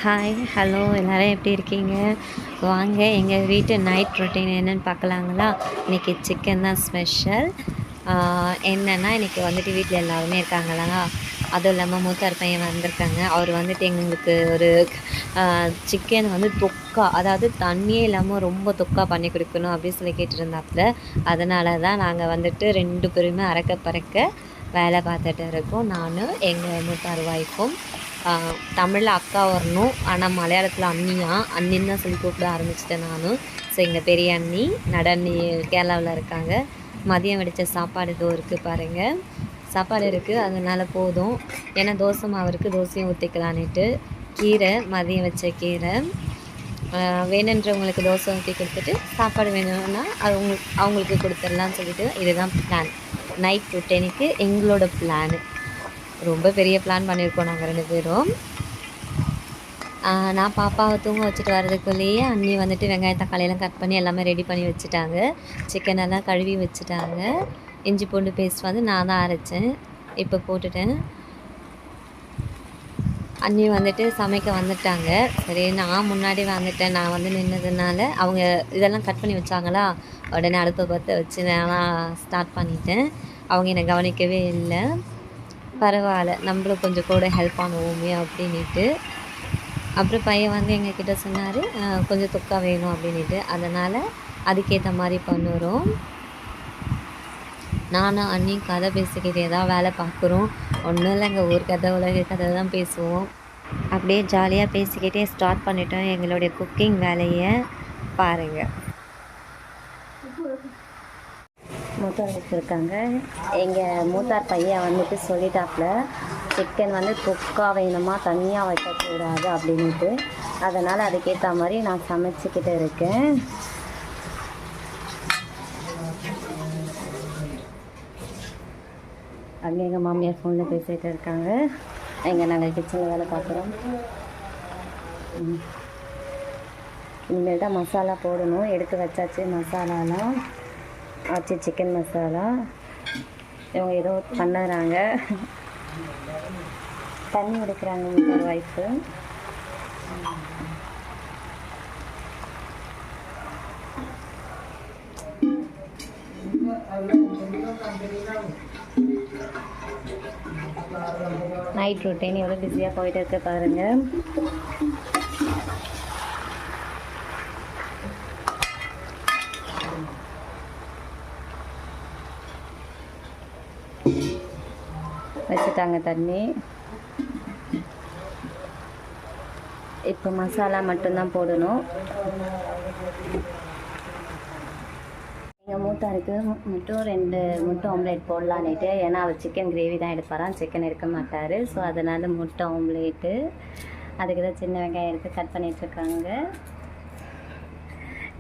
Hi hello எல்லோரும் எப்படி இருக்கீங்க? வாங்க எங்கள் வீட்டு நைட் ரொட்டீன் என்னென்னு பார்க்கலாங்களா? இன்றைக்கி சிக்கன் தான் ஸ்பெஷல். என்னென்னா இன்றைக்கி வந்துட்டு வீட்டில் எல்லாருமே இருக்காங்களா, அதுவும் இல்லாமல் மூத்தார் பையன் வந்திருக்காங்க. அவர் வந்துட்டு எங்களுக்கு ஒரு சிக்கன் வந்து தொக்கா, அதாவது தண்ணியே இல்லாமல் ரொம்ப தொக்கா பண்ணி கொடுக்கணும் அப்படின்னு சொல்லி கேட்டுருந்தாப்புல. அதனால தான் நாங்கள் வந்துட்டு 2 பேருமே அறக்க பறக்க வேலை பார்த்துட்டு இருக்கோம். நானும் எங்கள் மூத்தார் ஒய்ஃபும். தமிழில் அக்கா வரணும், ஆனால் மலையாளத்தில் அண்ணியா அண்ணின்னு தான் சொல்லி கூப்பிட ஆரம்பிச்சிட்டேன் நானும். ஸோ எங்கள் பெரிய அண்ணி அண்ணி கேரளாவில் இருக்காங்க. மதியம் வெடித்த சாப்பாடு இதோ இருக்குது பாருங்கள். சாப்பாடு இருக்குது, அதனால் போதும். ஏன்னா தோசை மாவு தோசையும் ஊற்றிக்கலான்ட்டு. கீரை மதியம் வச்ச கீரை வேணுன்றவங்களுக்கு தோசை ஊற்றி கொடுத்துட்டு, சாப்பாடு வேணும்னா அது அவங்களுக்கு கொடுத்துடலான்னு சொல்லிட்டு இதுதான் பிளான். நைட் ரொட்டீனுக்கு எங்களோட பிளானு. ரொம்ப பெரிய பிளான் பண்ணியிருக்கோம் நாங்கள் 2 பேரும். நான் பாப்பாவை தூங்க வச்சுட்டு வர்றதுக்குள்ளேயே அண்ணி வந்துட்டு வெங்காயம் தக்காளியெல்லாம் கட் பண்ணி எல்லாமே ரெடி பண்ணி வச்சுட்டாங்க. சிக்கனெல்லாம் கழுவி வச்சுட்டாங்க. இஞ்சி பூண்டு பேஸ்ட் வந்து நான் தான் அரைச்சேன், இப்போ போட்டுட்டேன். அண்ணி வந்துட்டு சமைக்க வந்துட்டாங்க. சரி, நான் முன்னாடி வந்துட்டேன். நான் வந்து நின்னதுனால அவங்க இதெல்லாம் கட் பண்ணி வச்சாங்களா, உடனே அடுப்பை பற்ற வச்சு நான் ஸ்டார்ட் பண்ணிட்டேன். அவங்க என்னை கவனிக்கவே இல்லை. பரவாயில்ல, நம்மளும் கொஞ்சம் கூட ஹெல்ப் பண்ணுவோமே அப்படின்ட்டு. அப்புறம் பையன் வந்து எங்ககிட்ட சொன்னார், கொஞ்சம் தொக்கா வேணும் அப்படின்ட்டு. அதனால் அதுக்கேற்ற மாதிரி பண்ணுறோம். நானும் அண்ணியும் கதை பேசிக்கிட்டே தான் வேலை பார்க்குறோம். ஒன்றும் இல்லை, எங்கள் ஊர் கதை உலக கதை தான் பேசுவோம். அப்படியே ஜாலியாக பேசிக்கிட்டே ஸ்டார்ட் பண்ணிட்டோம் எங்களுடைய குக்கிங் வேலையை. பாருங்கள், மூத்தார் வச்சுருக்காங்க. எங்கள் மூத்தார் பையன் வந்துட்டு சொல்லிட்டாப்புல, சிக்கன் வந்து தொக்கா வேணுமா, தனியாக வைக்கக்கூடாது அப்படின்ட்டு. அதனால் அதுக்கேற்ற மாதிரி நான் சமைச்சிக்கிட்டு இருக்கேன். அங்கே எங்கள் மாமியார் ஃபோனில் பேசிகிட்டு இருக்காங்க. எங்கே நாங்கள் கிச்சனில் வேலை பார்க்குறோம். இனிமேல் தான் மசாலா போடணும். எடுத்து வச்சாச்சு மசாலாலாம். ஆச்சு சிக்கன் மசாலா. இவங்க ஏதோ பண்ணுறாங்க, தண்ணி எடுக்கிறாங்க மூத்தார் ஒய்ஃபு. நைட் ரொட்டீன் எவ்வளோ பிஸியாக போயிட்டு இருக்க பாருங்கள். வச்சுட்டாங்க தண்ணி. இப்போ மசாலா மட்டும்தான் போடணும். எங்கள் மூத்தாருக்கு மட்டும் 2 முட்டை ஆம்லேட் போடலான்னுட்டு. ஏன்னா அவர் சிக்கன் கிரேவி தான் எடுப்பாராம், சிக்கன் எடுக்க மாட்டார். ஸோ அதனால் முட்டை ஆம்லேட்டு. அதுக்கு தான் சின்ன வெங்காயம் எடுத்து கட் பண்ணிகிட்ருக்காங்க.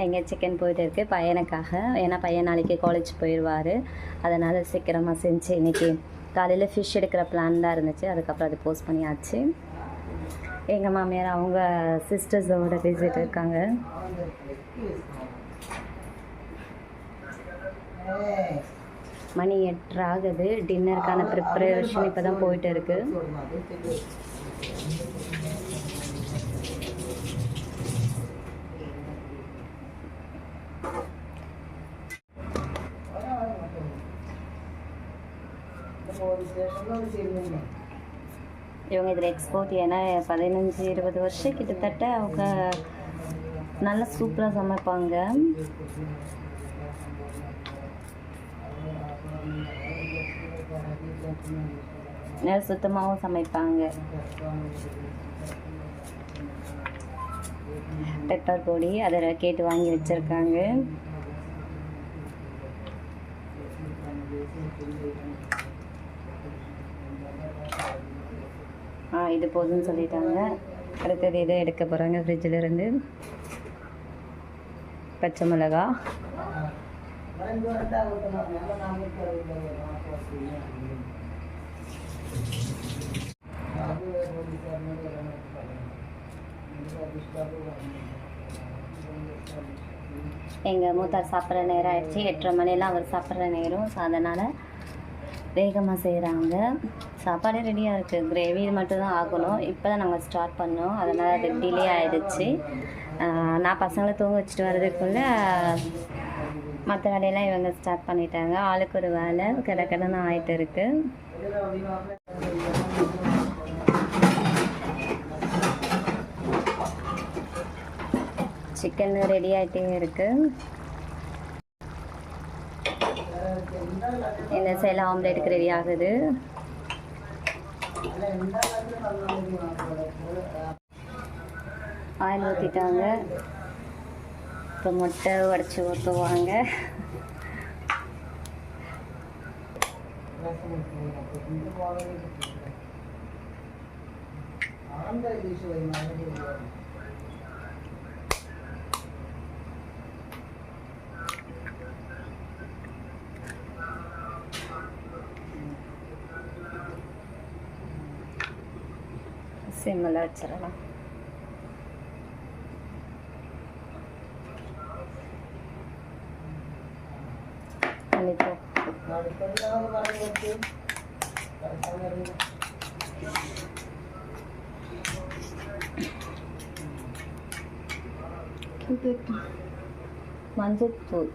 எங்கள் சிக்கன் போயிட்டு இருக்குது பையனுக்காக. ஏன்னா பையன் நாளைக்கு காலேஜ் போயிடுவார். அதனால் சீக்கிரமாக செஞ்சு இன்றைக்கி காலையில் ஃபிஷ் எடுக்கிற பிளான் தான் இருந்துச்சு. அதுக்கப்புறம் அது போஸ்ட் பண்ணியாச்சு. எங்கள் மாமியார் அவங்க சிஸ்டர்ஸோடு பேசிகிட்டு இருக்காங்க. மணி 8 ஆகுது. டின்னருக்கான ப்ரிப்பரேஷன் இப்போ தான் போயிட்டு இருக்குது. இவங்க இதில் எக்ஸ்போர்ட். ஏன்னா 15-20 வருஷம் கிட்டத்தட்ட அவங்க நல்லா சூப்பராக சமைப்பாங்க. நல்லா சுத்தமாகவும் சமைப்பாங்க. பெப்பர் பொடி அதை கேட்டு வாங்கி வச்சுருக்காங்க. இது போதும்னு சொல்லிட்டாங்க. அடுத்தது இதை எடுக்க போகிறாங்க ஃப்ரிட்ஜில் இருந்து. பச்சை மிளகா, எங்கள் மூத்தார் சாப்பிட்ற நேரம் ஆயிடுச்சு. 8:30 மணியெல்லாம் அவர் சாப்பிட்ற நேரம். ஸோ அதனால் வேகமாக செய்கிறாங்க. சாப்பாடு ரெடியாக இருக்குது, கிரேவி மட்டும்தான் ஆகணும். இப்போ தான் நாங்கள் ஸ்டார்ட் பண்ணோம், அதனால் அது டிலே ஆகிடுச்சு. நான் பசங்களை தூங்க வச்சுட்டு வர்றதுக்குள்ளே மற்ற வேலையெல்லாம் இவங்க ஸ்டார்ட் பண்ணிட்டாங்க. ஆளுக்கு ஒரு வேலை கிடக்கடன்னு ஆகிட்டு இருக்கு. சிக்கன் ரெடி ஆகிட்டே இருக்கு. இந்த சைடில் ஆம்லேட்டுக்கு ரெடி ஆகுது. ஆயில் ஊற்றிட்டாங்க. இப்போ முட்டை உடச்சி ஊற்றுவாங்க. சிம்மில் வச்சிடலாம். மஞ்சத்தூள்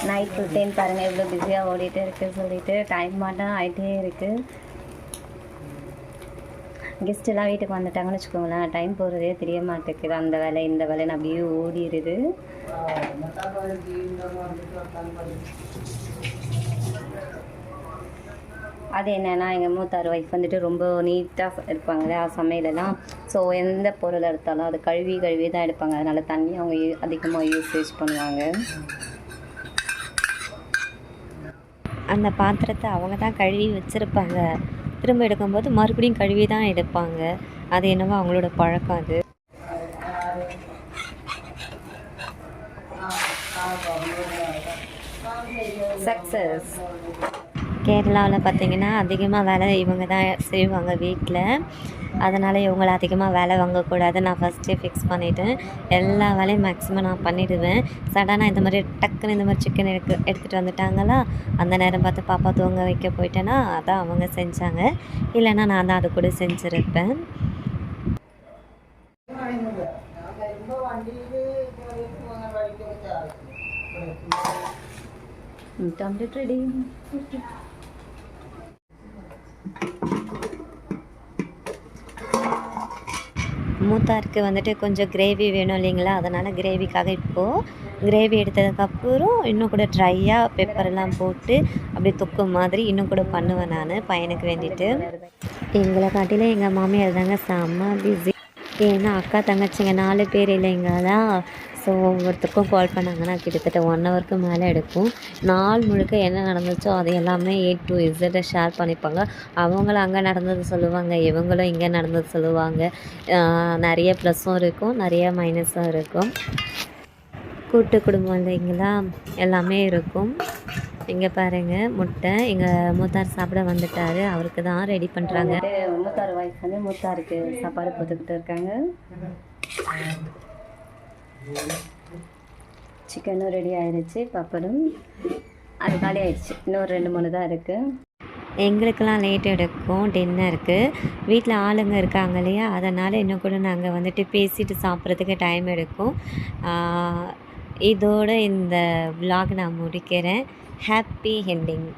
நைட் ரொட்டீன் பாருங்கள் எவ்வளோ பிஸியாக ஓடிட்டே இருக்குது சொல்லிட்டு டைம் மட்டும் ஆகிட்டே இருக்குது. கெஸ்ட்டெல்லாம் வீட்டுக்கு வந்துட்டாங்கன்னு வச்சுக்கோங்களேன், டைம் போகிறதே தெரிய மாட்டேங்குது. அந்த வேலை இந்த வேலைன்னு அப்படியே ஓடிடுது. அது என்னென்னா எங்கள் மூத்தார் ஒய்ஃப் வந்துட்டு ரொம்ப நீட்டாக இருப்பாங்களே சமையலெல்லாம். ஸோ எந்த பொருள் எடுத்தாலும் அது கழுவி தான் எடுப்பாங்க. அதனால் தண்ணி அவங்க அதிகமாக யூசேஜ் பண்ணுவாங்க. அந்த பாத்திரத்தை அவங்க தான் கழுவி வச்சுருப்பாங்க. திரும்ப எடுக்கும்போது மறுபடியும் கழுவி தான் எடுப்பாங்க. அது என்னவோ அவங்களோட பழக்கம் அது. சக்ஸஸ். கேரளாவில் பார்த்திங்கன்னா அதிகமாக வேலை இவங்க தான் செய்வாங்க வீட்டில். அதனால் இவங்கள அதிகமாக வேலை வாங்கக்கூடாது நான் ஃபஸ்ட்டே ஃபிக்ஸ் பண்ணிவிட்டேன். எல்லா வேலையும் மேக்ஸிமம் நான் பண்ணிவிடுவேன். சடனாக இந்த மாதிரி டக்குன்னு இந்த மாதிரி சிக்கன் எடுத்துகிட்டு வந்துட்டாங்களா, அந்த நேரம் பார்த்து பாப்பா தூங்க வைக்க போயிட்டேன்னா அதான் அவங்க செஞ்சாங்க. இல்லைன்னா நான் தான் அது கூட செஞ்சுருப்பேன். ரெடி. மூத்தாருக்கு வந்துட்டு கொஞ்சம் கிரேவி வேணும் இல்லைங்களா, அதனால் கிரேவிக்காக இப்போது கிரேவி எடுத்ததுக்கப்புறம் இன்னும் கூட ட்ரையாக பெப்பரெல்லாம் போட்டு அப்படியே தொக்கு மாதிரி இன்னும் கூட பண்ணுவேன் நான் பையனுக்கு வேண்டிட்டு. எங்களை காட்டிலும் எங்கள் மாமியார் தாங்க செம்ம பிஸி. ஏன்னா அக்கா தங்கச்சிங்க 4 பேர் இல்லைங்களா. ஸோ ஒவ்வொருத்தருக்கும் கால் பண்ணாங்கன்னா கிட்டத்தட்ட 1 ஹவருக்கு மேலே எடுக்கும். நாள் முழுக்க என்ன நடந்துச்சோ அது எல்லாமே A to Z ஷேர் பண்ணிப்பாங்க. அவங்களும் அங்கே நடந்தது சொல்லுவாங்க, இவங்களும் இங்கே நடந்தது சொல்லுவாங்க. நிறைய ப்ளஸ்ஸும் இருக்கும், நிறைய மைனஸும் இருக்கும். கூட்டு குடும்பம் இல்லைங்களா, எல்லாமே இருக்கும். இங்கே பாருங்கள் முட்டை எங்கள் மூத்தார் சாப்பிட வந்துட்டார், அவருக்கு தான் ரெடி பண்ணுறாங்க. மூத்தார் ஒய்ஃப் வந்து மூத்தாருக்கு சாப்பாடு போட்டுக்கிட்டு இருக்காங்க. சிக்கனும் ரெடி ஆயிடுச்சு, பப்படும் அது காலி ஆயிடுச்சு. இன்னும் 2-3 தான் இருக்குது. எங்களுக்கெல்லாம் லேட் எடுக்கும் டின்னருக்கு. வீட்டில் ஆளுங்க இருக்காங்க இல்லையா, அதனால் இன்னும் கூட நாங்கள் வந்துட்டு பேசிட்டு சாப்பிட்றதுக்கு டைம் எடுக்கும். இதோடு இந்த vlog நான் முடிக்கிறேன். Happy ending.